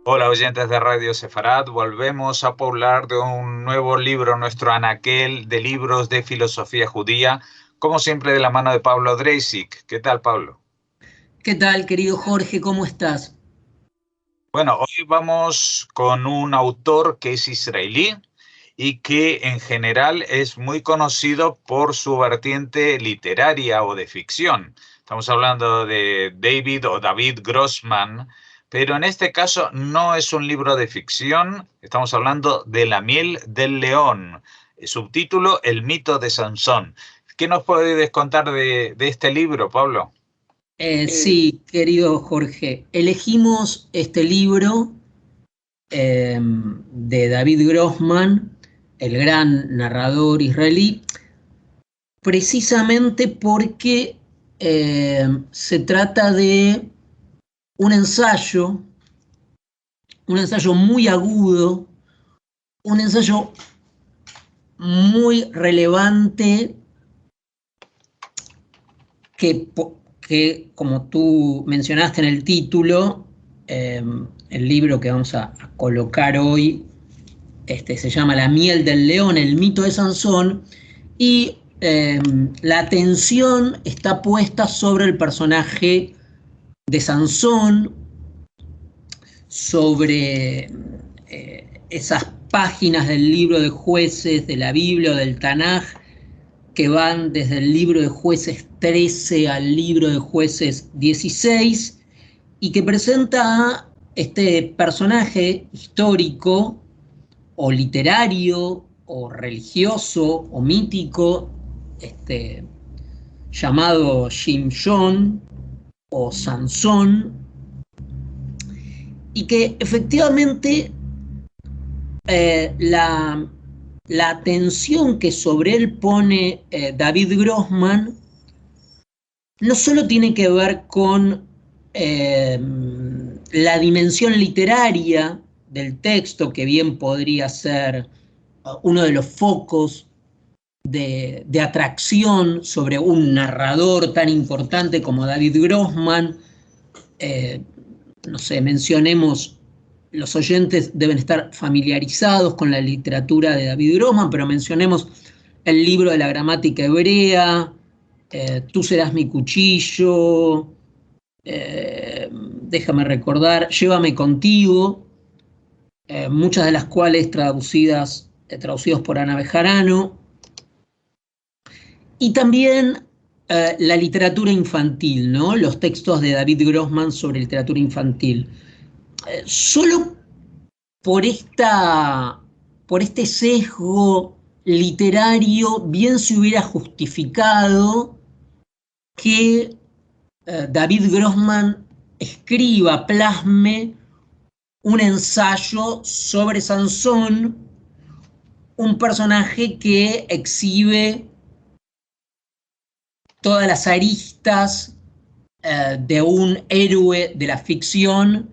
Hola oyentes de Radio Sefarad, volvemos a poblar de un nuevo libro, nuestro anaquel de libros de filosofía judía, como siempre de la mano de Pablo Dreisig. ¿Qué tal, Pablo? ¿Qué tal, querido Jorge? ¿Cómo estás? Bueno, hoy vamos con un autor que es israelí y que en general es muy conocido por su vertiente literaria o de ficción. Estamos hablando de David o David Grossman, pero en este caso no es un libro de ficción, estamos hablando de La miel del león, subtítulo El mito de Sansón. ¿Qué nos puedes contar de este libro, Pablo? Sí, querido Jorge, elegimos este libro de David Grossman, el gran narrador israelí, precisamente porque se trata de un ensayo, un ensayo muy agudo, un ensayo muy relevante que, como tú mencionaste en el título, eh, el libro que vamos a colocar hoy se llama La miel del león, el mito de Sansón, y la atención está puesta sobre el personaje de Sansón, sobre esas páginas del libro de jueces, de la Biblia o del Tanaj, que van desde el libro de jueces 13 al libro de jueces 16 y que presenta a este personaje histórico o literario o religioso o mítico llamado Shimshon o Sansón, y que efectivamente la atención que sobre él pone David Grossman no solo tiene que ver con eh, la dimensión literaria del texto, que bien podría ser uno de los focos de atracción sobre un narrador tan importante como David Grossman. eh, no sé, mencionemos, los oyentes deben estar familiarizados con la literatura de David Grossman, pero mencionemos el libro de la gramática hebrea, Tú serás mi cuchillo, déjame recordar, Llévame contigo, muchas de las cuales traducidos por Ana Bejarano, y también la literatura infantil, ¿no? Los textos de David Grossman sobre literatura infantil. Solo por, por este sesgo literario, bien se hubiera justificado que David Grossman escriba, plasme un ensayo sobre Sansón, un personaje que exhibe todas las aristas de un héroe de la ficción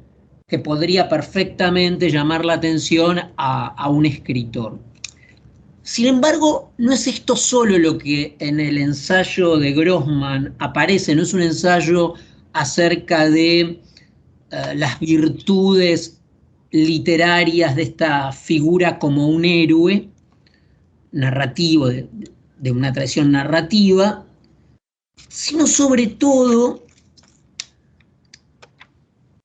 que podría perfectamente llamar la atención a un escritor. Sin embargo, no es esto solo lo que en el ensayo de Grossman aparece, no es un ensayo acerca de las virtudes literarias de esta figura como un héroe narrativo, de una tradición narrativa, sino sobre todo,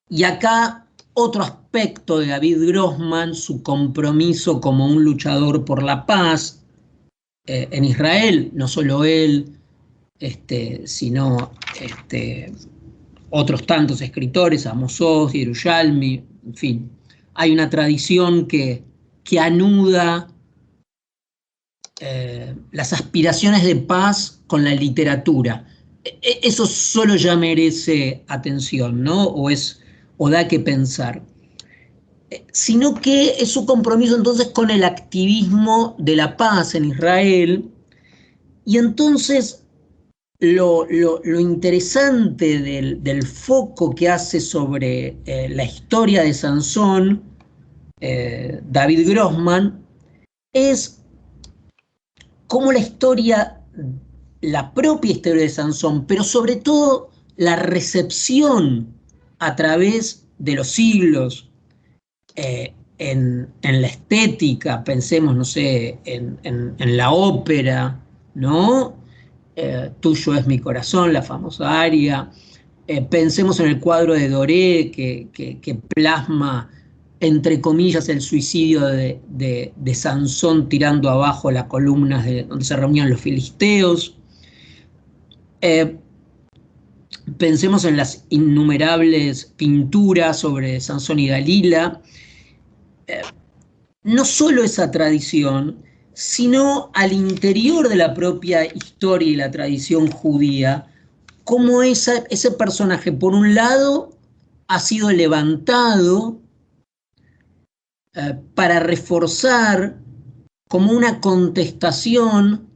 y acá otro aspecto de David Grossman, su compromiso como un luchador por la paz en Israel, no solo él, sino otros tantos escritores, Amos Oz, Yerushalmi, en fin. Hay una tradición que anuda las aspiraciones de paz con la literatura. Eso solo ya merece atención, ¿no? O da que pensar. Sino que es su compromiso entonces con el activismo de la paz en Israel. Y entonces lo interesante del foco que hace sobre la historia de Sansón, David Grossman, es cómo la historia, la propia historia de Sansón, pero sobre todo la recepción a través de los siglos en la estética, pensemos, no sé, en la ópera, ¿no? Tuyo es mi corazón, la famosa aria. Pensemos en el cuadro de Doré que plasma, entre comillas, el suicidio de Sansón tirando abajo las columnas donde se reunían los filisteos. Pensemos en las innumerables pinturas sobre Sansón y Dalila. No solo esa tradición, sino al interior de la propia historia y la tradición judía, cómo ese personaje, por un lado, ha sido levantado para reforzar como una contestación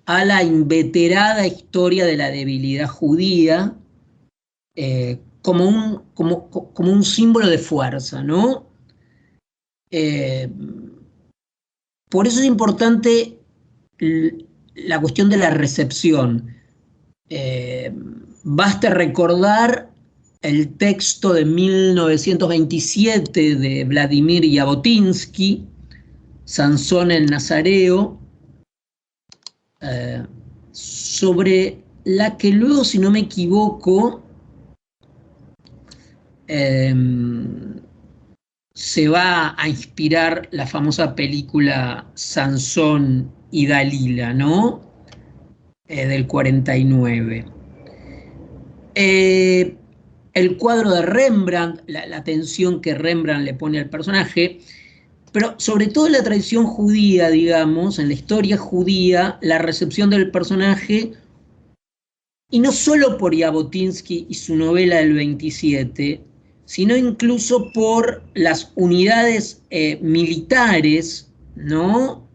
a la inveterada historia de la debilidad judía, como un símbolo de fuerza, ¿no? Por eso es importante la cuestión de la recepción. Basta recordar el texto de 1927 de Vladimir Jabotinsky, Sansón el Nazareo, sobre la que luego, si no me equivoco, se va a inspirar la famosa película Sansón y Dalila, ¿no? Del 49. El cuadro de Rembrandt, la atención que Rembrandt le pone al personaje, pero sobre todo en la tradición judía, digamos, en la historia judía, la recepción del personaje, y no solo por Jabotinsky y su novela del 27, sino incluso por las unidades militares, ¿no?,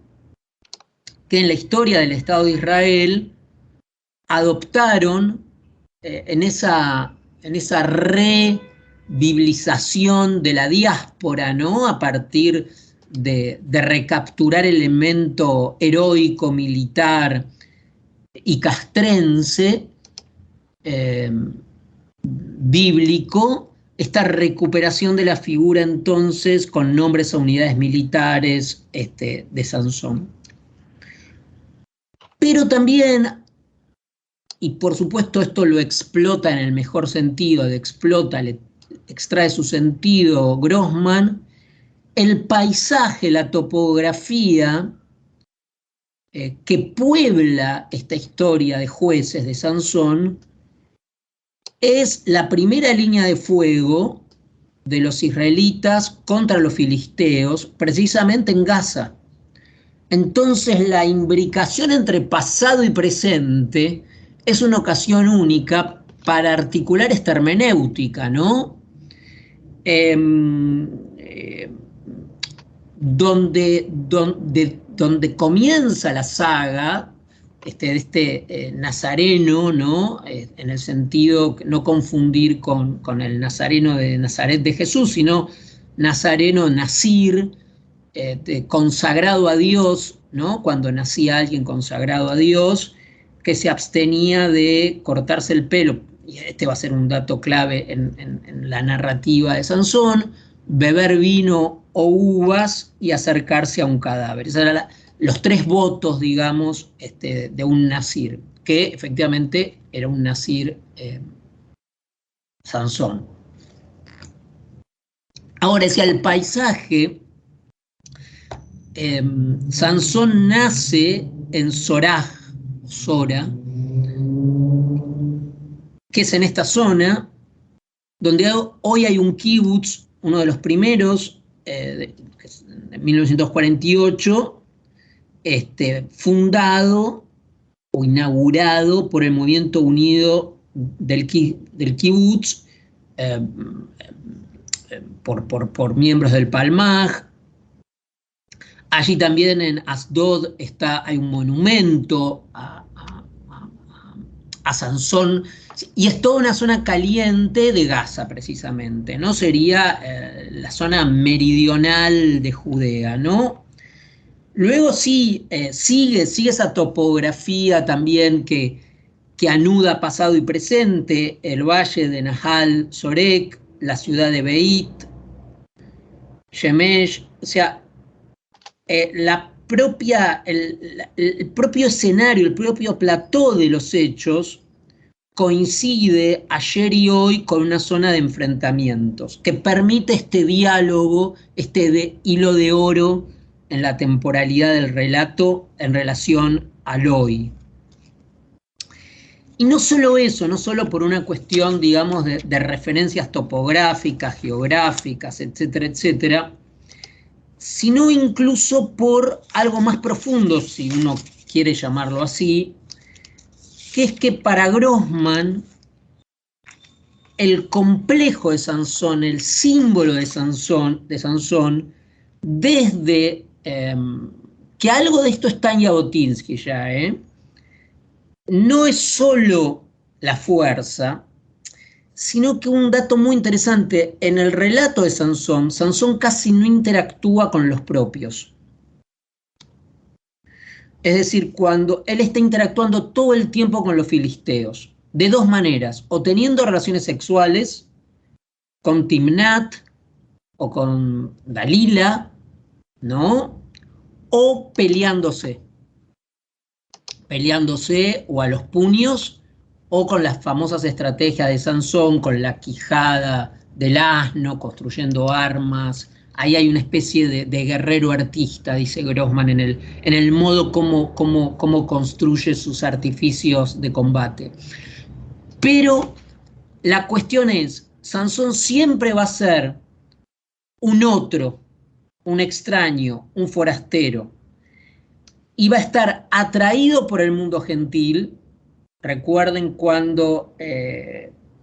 que en la historia del Estado de Israel adoptaron en esa rebiblización de la diáspora, ¿no?, a partir de recapturar el elemento heroico, militar y castrense, bíblico, esta recuperación de la figura entonces con nombres a unidades militares de Sansón. Pero también, y por supuesto esto lo explota en el mejor sentido, le extrae su sentido Grossman, el paisaje, la topografía que puebla esta historia de jueces de Sansón es la primera línea de fuego de los israelitas contra los filisteos, precisamente en Gaza. Entonces la imbricación entre pasado y presente es una ocasión única para articular esta hermenéutica, ¿no? Donde comienza la saga nazareno, ¿no? En el sentido, no confundir con el nazareno de Nazaret de Jesús, sino nazareno, nazir, consagrado a Dios, ¿no? Cuando nacía alguien consagrado a Dios, que se abstenía de cortarse el pelo, y este va a ser un dato clave en la narrativa de Sansón, beber vino o uvas y acercarse a un cadáver. Esos eran los tres votos, digamos, de un nazir, que efectivamente era un nazir Sansón. Ahora, si al paisaje, Sansón nace en Sora, que es en esta zona, donde hoy hay un kibutz, uno de los primeros, de 1948, fundado o inaugurado por el Movimiento Unido del kibutz, por miembros del Palmaj. Allí también en Asdod hay un monumento a Sansón, y es toda una zona caliente de Gaza, precisamente, ¿no? Sería la zona meridional de Judea, ¿no? Luego sí, sigue esa topografía también que anuda pasado y presente, el valle de Nahal Sorek, la ciudad de Beit, Shemesh, o sea, el propio escenario, el propio plató de los hechos coincide ayer y hoy con una zona de enfrentamientos que permite este diálogo, este hilo de oro en la temporalidad del relato en relación al hoy. Y no solo eso, no solo por una cuestión, digamos, de referencias topográficas, geográficas, etcétera, etcétera, sino incluso por algo más profundo, si uno quiere llamarlo así, que es que para Grossman el complejo de Sansón, el símbolo de Sansón desde que algo de esto está en Jabotinsky ya, no es solo la fuerza, sino que un dato muy interesante, en el relato de Sansón, Sansón casi no interactúa con los propios. Es decir, cuando él está interactuando todo el tiempo con los filisteos, de dos maneras, o teniendo relaciones sexuales con Timnat o con Dalila, ¿no? O peleándose o a los puños, o con las famosas estrategias de Sansón, con la quijada del asno, construyendo armas. Ahí hay una especie de guerrero artista, dice Grossman, en el modo como construye sus artificios de combate. Pero la cuestión es, Sansón siempre va a ser un otro, un extraño, un forastero, y va a estar atraído por el mundo gentil. Recuerden cuando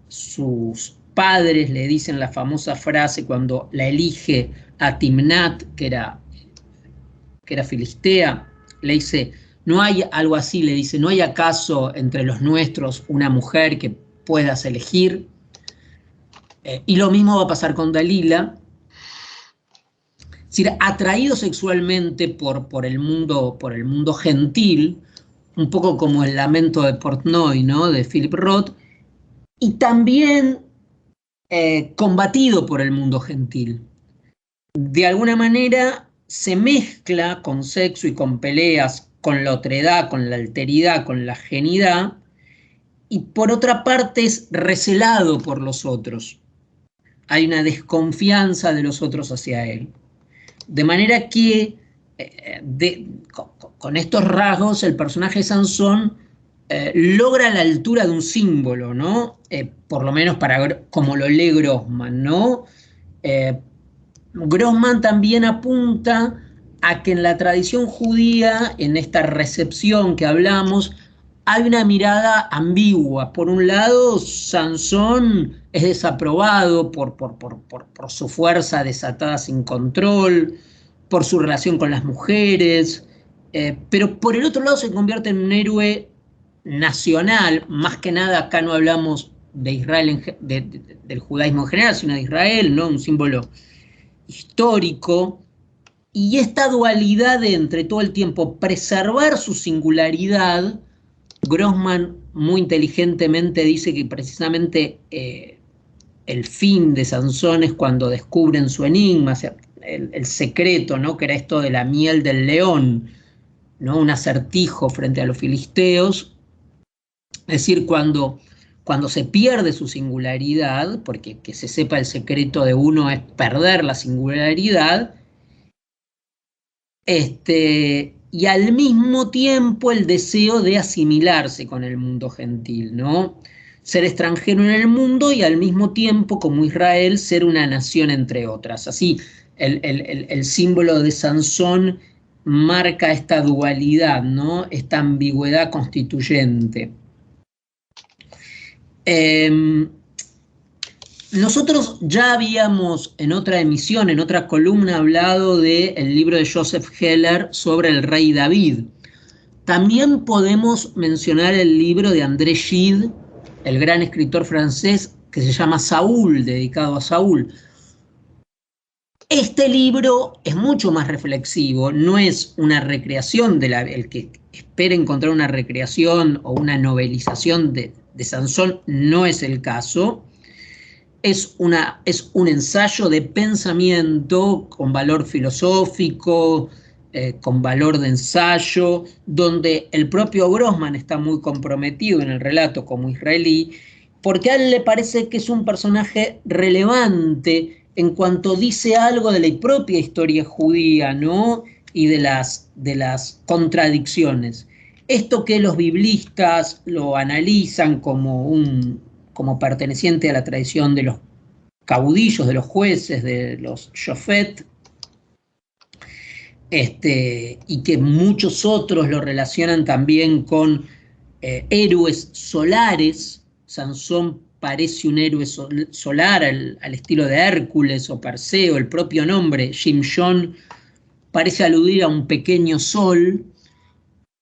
sus padres le dicen la famosa frase cuando la elige a Timnat, que era filistea, le dice, no hay algo así, le dice, ¿no hay acaso entre los nuestros una mujer que puedas elegir? Y lo mismo va a pasar con Dalila. Es decir, atraído sexualmente por el mundo gentil, un poco como el lamento de Portnoy, ¿no? De Philip Roth, y también combatido por el mundo gentil. De alguna manera se mezcla con sexo y con peleas, con la otredad, con la alteridad, con la genidad, y por otra parte es recelado por los otros. Hay una desconfianza de los otros hacia él. De manera que con estos rasgos el personaje de Sansón logra la altura de un símbolo, ¿no? Por lo menos como lo lee Grossman, ¿no? Grossman también apunta a que en la tradición judía, en esta recepción que hablamos, hay una mirada ambigua. Por un lado, Sansón es desaprobado por su fuerza desatada sin control, por su relación con las mujeres, pero por el otro lado se convierte en un héroe nacional. Más que nada acá no hablamos de Israel, del judaísmo en general, sino de Israel, ¿no? Un símbolo histórico. Y esta dualidad de entre todo el tiempo preservar su singularidad, Grossman muy inteligentemente dice que precisamente el fin de Sansón es cuando descubren su enigma, o sea, el secreto, ¿no? Que era esto de la miel del león, ¿no? Un acertijo frente a los filisteos. Es decir, cuando se pierde su singularidad, porque que se sepa el secreto de uno es perder la singularidad, y al mismo tiempo el deseo de asimilarse con el mundo gentil, ¿no? Ser extranjero en el mundo y al mismo tiempo, como Israel, ser una nación entre otras. Así, el símbolo de Sansón marca esta dualidad, ¿no? Esta ambigüedad constituyente. Nosotros ya habíamos en otra emisión, en otra columna, hablado del libro de Joseph Heller sobre el rey David. También podemos mencionar el libro de André Gide, el gran escritor francés, que se llama Saúl, dedicado a Saúl. Este libro es mucho más reflexivo, no es una recreación el que espera encontrar una recreación o una novelización de Sansón, no es el caso. es un ensayo de pensamiento con valor filosófico, con valor de ensayo, donde el propio Grossman está muy comprometido en el relato como israelí, porque a él le parece que es un personaje relevante en cuanto dice algo de la propia historia judía, ¿no? Y de las contradicciones. Esto que los biblistas lo analizan como perteneciente a la tradición de los caudillos, de los jueces, de los shofet, y que muchos otros lo relacionan también con héroes solares. Sansón parece un héroe solar al estilo de Hércules o Perseo, el propio nombre, Shimshon, parece aludir a un pequeño sol,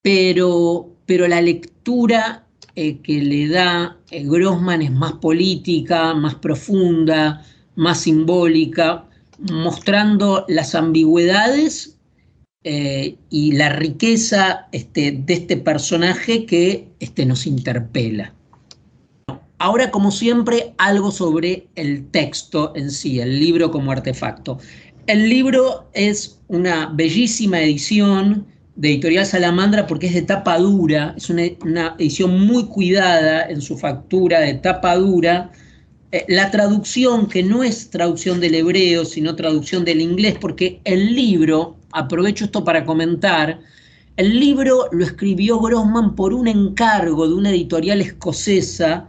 pero la lectura que le da Grossman es más política, más profunda, más simbólica, mostrando las ambigüedades y la riqueza de este personaje que nos interpela. Ahora, como siempre, algo sobre el texto en sí, el libro como artefacto. El libro es una bellísima edición de Editorial Salamandra porque es de tapa dura, es una edición muy cuidada en su factura de tapa dura. La traducción, que no es traducción del hebreo, sino traducción del inglés, porque el libro, aprovecho esto para comentar, el libro lo escribió Grossman por un encargo de una editorial escocesa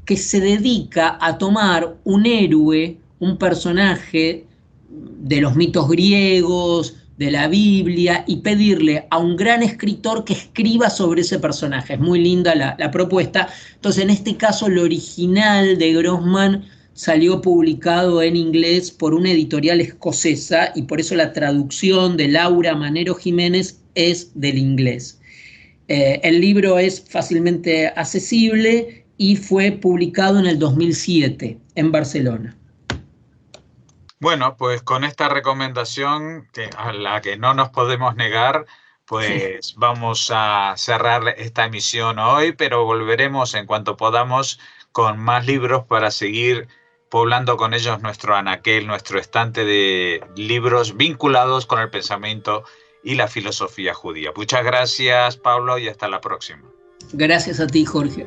que se dedica a tomar un héroe, un personaje de los mitos griegos, de la Biblia, y pedirle a un gran escritor que escriba sobre ese personaje. Es muy linda la propuesta. Entonces, en este caso, el original de Grossman salió publicado en inglés por una editorial escocesa y por eso la traducción de Laura Manero Jiménez es del inglés. El libro es fácilmente accesible y fue publicado en el 2007 en Barcelona. Bueno, pues con esta recomendación, a la que no nos podemos negar, pues vamos a cerrar esta emisión hoy, pero volveremos en cuanto podamos con más libros para seguir poblando con ellos nuestro anaquel, nuestro estante de libros vinculados con el pensamiento y la filosofía judía. Muchas gracias, Pablo, y hasta la próxima. Gracias a ti, Jorge.